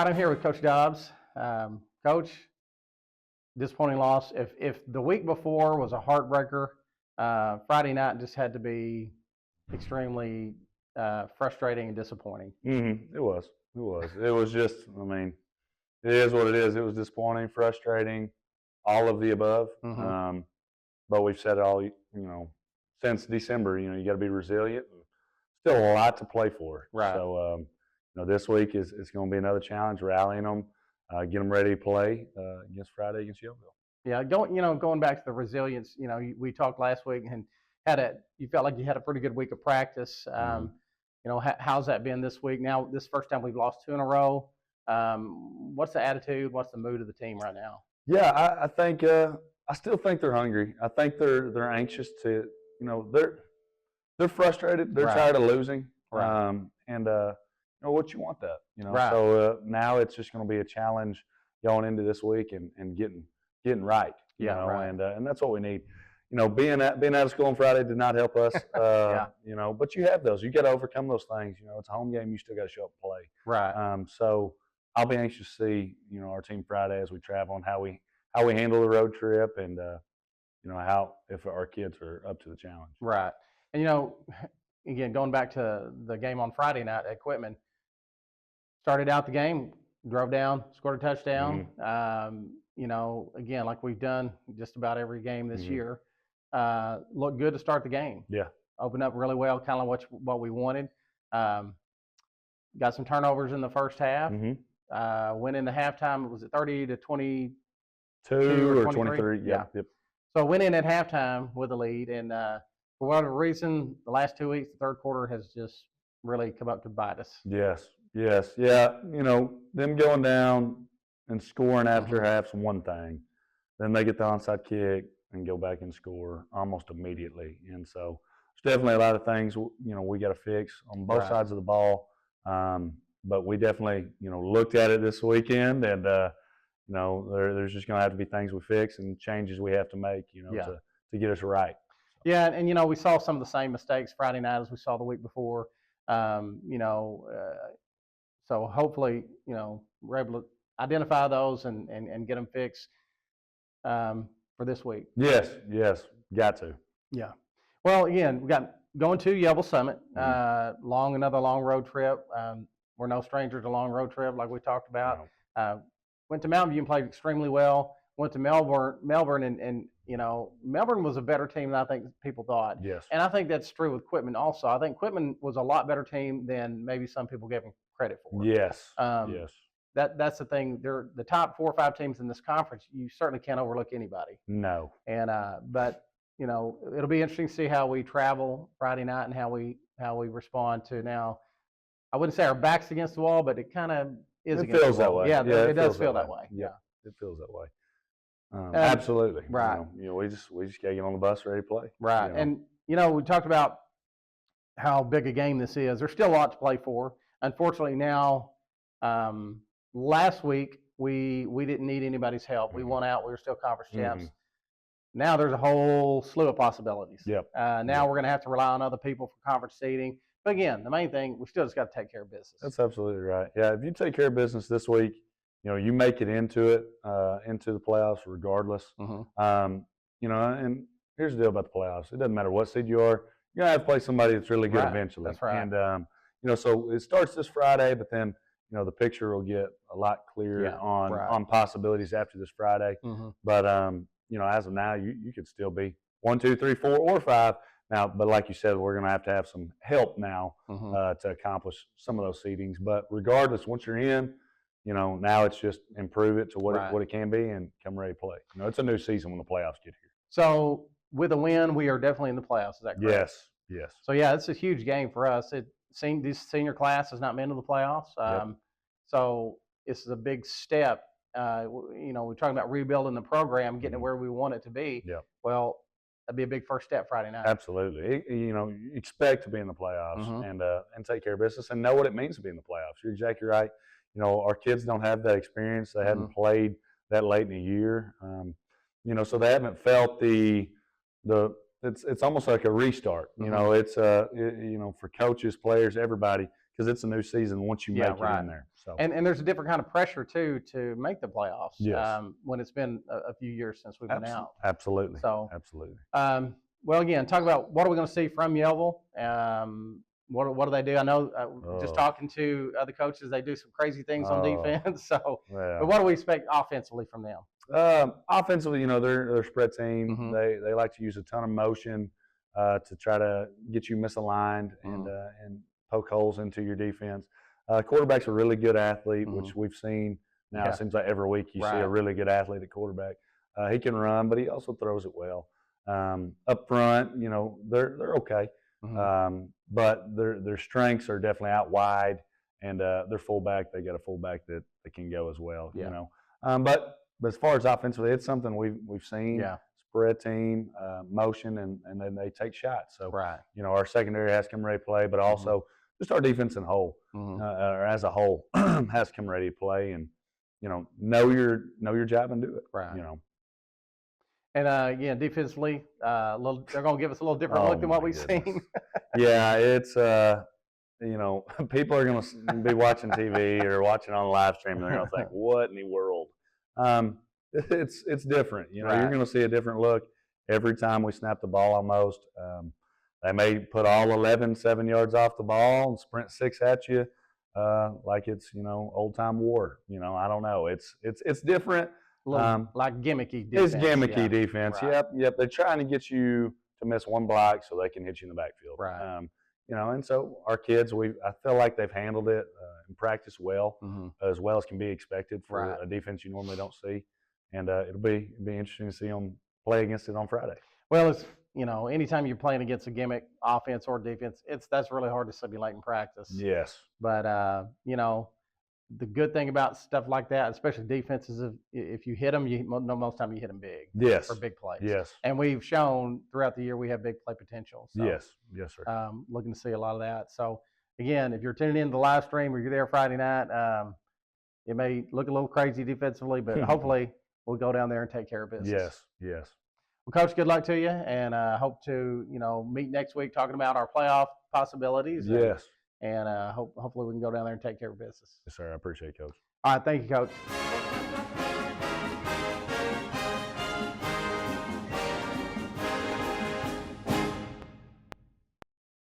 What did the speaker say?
right, I'm here with Coach Dobbs. Coach, disappointing loss. If the week before was a heartbreaker, Friday night just had to be extremely frustrating and disappointing. It was. It was. It was just. I mean, it is what it is. It was disappointing, frustrating, all of the above. Mm-hmm. But we've said it all. Since December. You got to be resilient. Still a lot to play for. Right. So this week is going to be another challenge. Rallying them, get them ready to play against Friday against Yeovil. Yeah, going back to the resilience. We talked last week and you felt like you had a pretty good week of practice. How's that been this week? Now, this first time we've lost 2 in a row. What's the attitude? What's the mood of the team right now? Yeah, I think I still think they're hungry. I think they're anxious to. They're frustrated. They're tired of losing. Right. What you want that. Right. So now it's just going to be a challenge going into this week and getting right. Right. And that's what we need. Being out of school on Friday did not help us. Yeah. But you have those. You got to overcome those things. It's a home game. You still got to show up and play. Right. So I'll be anxious to see our team Friday as we travel and how we handle the road trip and how if our kids are up to the challenge. Right. And again, going back to the game on Friday night at Quitman, started out the game, drove down, scored a touchdown. Mm-hmm. Again, like we've done just about every game this Mm-hmm. year, looked good to start the game. Yeah. Opened up really well, kind of what we wanted. Got some turnovers in the first half. Mm-hmm. Went into halftime. Was it 30-22 or 23? 23? Yeah. Yep. So went in at halftime with a lead, and for whatever reason, the last 2 weeks, the third quarter has just really come up to bite us. Yes. Yeah. Them going down and scoring after half's one thing. Then they get the onside kick and go back and score almost immediately. And so there's definitely a lot of things, we got to fix on both sides of the ball. But we definitely, looked at it this weekend and, there's just going to have to be things we fix and changes we have to make, to get us right. Yeah, and we saw some of the same mistakes Friday night as we saw the week before. So hopefully, we're able to identify those and get them fixed for this week. Yes, got to. Yeah. Well, again, we got going to Yeovil Summit. Another long road trip. We're no strangers to long road trip, like we talked about. No. Went to Mountain View and played extremely well. Went to Melbourne, and Melbourne was a better team than I think people thought. Yes. And I think that's true with Quitman also. I think Quitman was a lot better team than maybe some people gave them credit for. Yes. Yes. That's the thing. They're the top 4 or 5 teams in this conference. You certainly can't overlook anybody. No. And but it'll be interesting to see how we travel Friday night and how we respond to now. I wouldn't say our backs against the wall, but it kind of is. It feels that way. Yeah, it does feel that way. Yeah, it feels that way. Absolutely. Right. We just gotta get on the bus, ready to play. Right. And we talked about how big a game this is. There's still a lot to play for. Unfortunately, now last week we didn't need anybody's help. We won out. We were still conference champs. Now there's a whole slew of possibilities. Yep. Now we're going to have to rely on other people for conference seeding. But again, the main thing, we still just got to take care of business. That's absolutely right. Yeah, if you take care of business this week, you make it into the playoffs regardless. And here's the deal about the playoffs. It doesn't matter what seed you are. You're going to have to play somebody that's really good eventually. That's right. And, so it starts this Friday, but then, the picture will get a lot clearer on possibilities after this Friday. But, as of now, you could still be 1, 2, 3, 4, or 5. Now, but like you said, we're going to have some help now to accomplish some of those seedings. But regardless, once you're in, now it's just improve it to what it can be and come ready to play. It's a new season when the playoffs get here. So with a win, we are definitely in the playoffs. Is that correct? Yes. So yeah, it's a huge game for us. This senior class has not been to the playoffs, so this is a big step. We're talking about rebuilding the program, getting it where we want it to be. Yeah. Well, that'd be a big first step Friday night. Absolutely. You expect to be in the playoffs and take care of business and know what it means to be in the playoffs. You're exactly right. Our kids don't have that experience. They haven't played that late in the year. So they haven't felt it's almost like a restart. It's for coaches, players, everybody. because it's a new season once you make it in there. So and there's a different kind of pressure too to make the playoffs. Yes. When it's been a few years since we've been out. Absolutely. So absolutely. Well, again, talk about what are we going to see from Yellville. What do they do? I know just talking to other coaches, they do some crazy things on defense. So, but what do we expect offensively from them? Offensively, they're a spread team. They like to use a ton of motion to try to get you misaligned and poke holes into your defense. Quarterback's a really good athlete, which we've seen now. It seems like every week you see a really good athlete at quarterback. He can run, but he also throws it well. Up front, they're okay. But their strengths are definitely out wide, and their fullback, they got a fullback that can go as well. But as far as offensively, it's something we've seen. Spread team, motion, and then they take shots. So our secondary has come ready to play, but also just our defense in whole, or as a whole, has come ready to play, and know your job and do it. And again, defensively, they're going to give us a little different look than what we've seen. Yeah, it's people are going to be watching TV or watching on the live stream, and they're going to think, "What in the world?" It's different. You're going to see a different look every time we snap the ball. Almost, they may put all 11 7 yards off the ball and sprint 6 at you, like it's old time war. I don't know. It's different. Like gimmicky defense. It's gimmicky defense. Yep. They're trying to get you to miss one block so they can hit you in the backfield. And so our kids, I feel like they've handled it in practice well as can be expected for a defense you normally don't see. And it'll be interesting to see them play against it on Friday. Well, it's anytime you're playing against a gimmick offense or defense, that's really hard to simulate in practice. Yes. But the good thing about stuff like that, especially defenses, if you hit them, most time you hit them big. Yes. For big plays. Yes. And we've shown throughout the year we have big play potential. So, yes, sir. Looking to see a lot of that. So, again, if you're tuning in to the live stream or you're there Friday night, it may look a little crazy defensively, but hopefully we'll go down there and take care of business. Yes. Well, Coach, good luck to you, and hope to meet next week talking about our playoff possibilities. Yes. And hopefully we can go down there and take care of business. Yes, sir. I appreciate it, Coach. All right. Thank you, Coach.